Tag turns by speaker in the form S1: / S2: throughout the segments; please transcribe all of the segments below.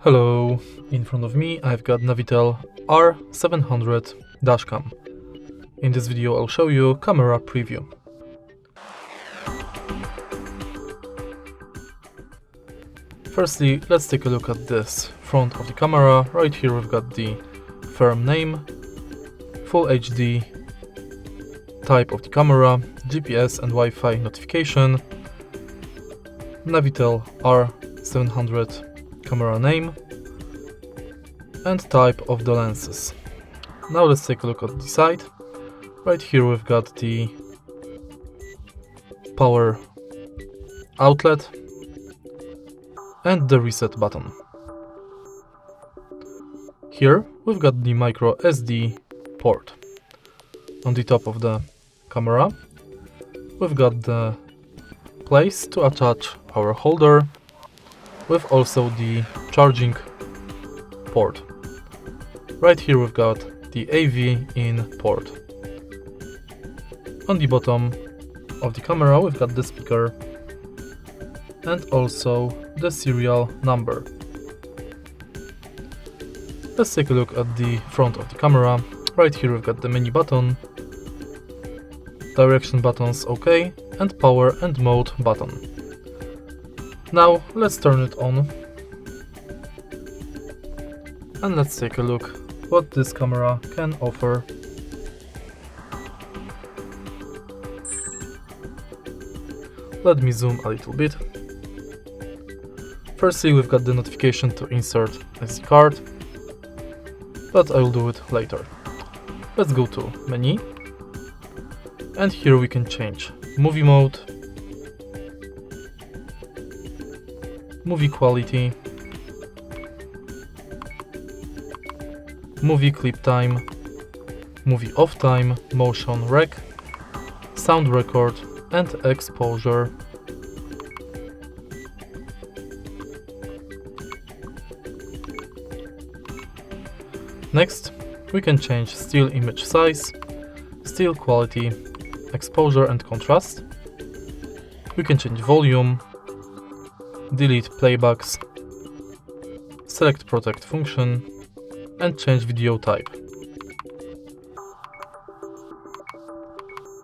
S1: Hello, in front of me I've got NAVITEL R700 dashcam. In this video I'll show you camera preview. Firstly, let's take a look at this front of the camera. Right here we've got the firm name, Full HD, type of the camera, GPS and Wi-Fi notification, NAVITEL R700 camera name, and type of the lenses. Now let's take a look at the side. Right here we've got the power outlet and the reset button. Here we've got the micro SD port. On the top of the camera we've got the place to attach our holder, with also the charging port. Right here we've got the AV in port. On the bottom of the camera we've got the speaker and also the serial number. Let's take a look at the front of the camera. Right here we've got the menu button, direction buttons OK, and power and mode button. Now let's turn it on and let's take a look what this camera can offer. Let me zoom a little bit. Firstly, we've got the notification to insert SD card, but I will do it later. Let's go to menu, and here we can change movie mode, movie quality, movie clip time, movie off time, motion rec, sound record, and exposure. Next, we can change still image size, still quality, exposure and contrast. We can change volume, delete playbacks, select protect function, and change video type.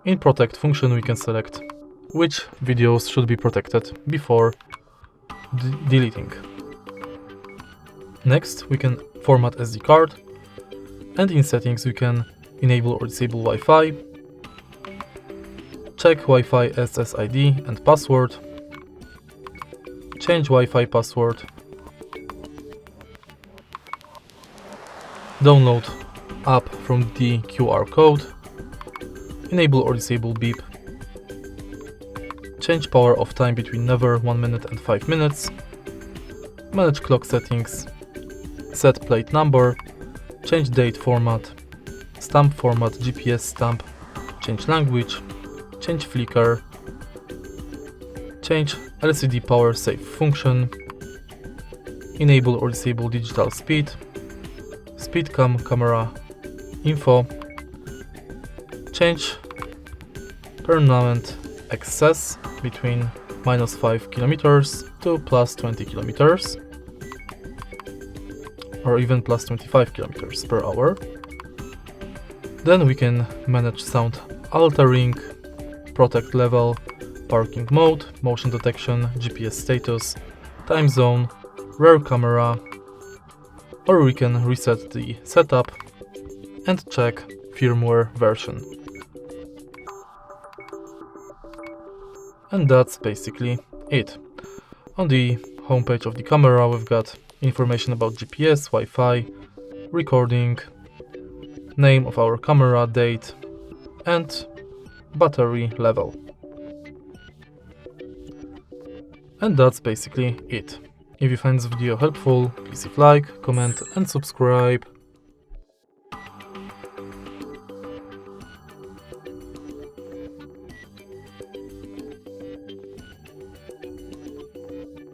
S1: In protect function we can select which videos should be protected before deleting. Next we can format SD card, and in settings we can enable or disable Wi-Fi, check Wi-Fi SSID and password, change Wi-Fi password, download app from the QR code, enable or disable beep, change power off time between never 1 minute and 5 minutes, manage clock settings, set plate number, change date format, stamp format, GPS stamp, change language, change flicker, change LCD power save function, enable or disable digital speed, speed cam camera info, change permanent access between -5 km to +20 km, or even +25 km per hour. Then we can manage sound altering, protect level, parking mode, motion detection, GPS status, time zone, rear camera, or we can reset the setup and check firmware version. And that's basically it. On the homepage of the camera we've got information about GPS, Wi-Fi, recording, name of our camera, date, and battery level. And that's basically it. If you find this video helpful, please leave a like, comment and subscribe.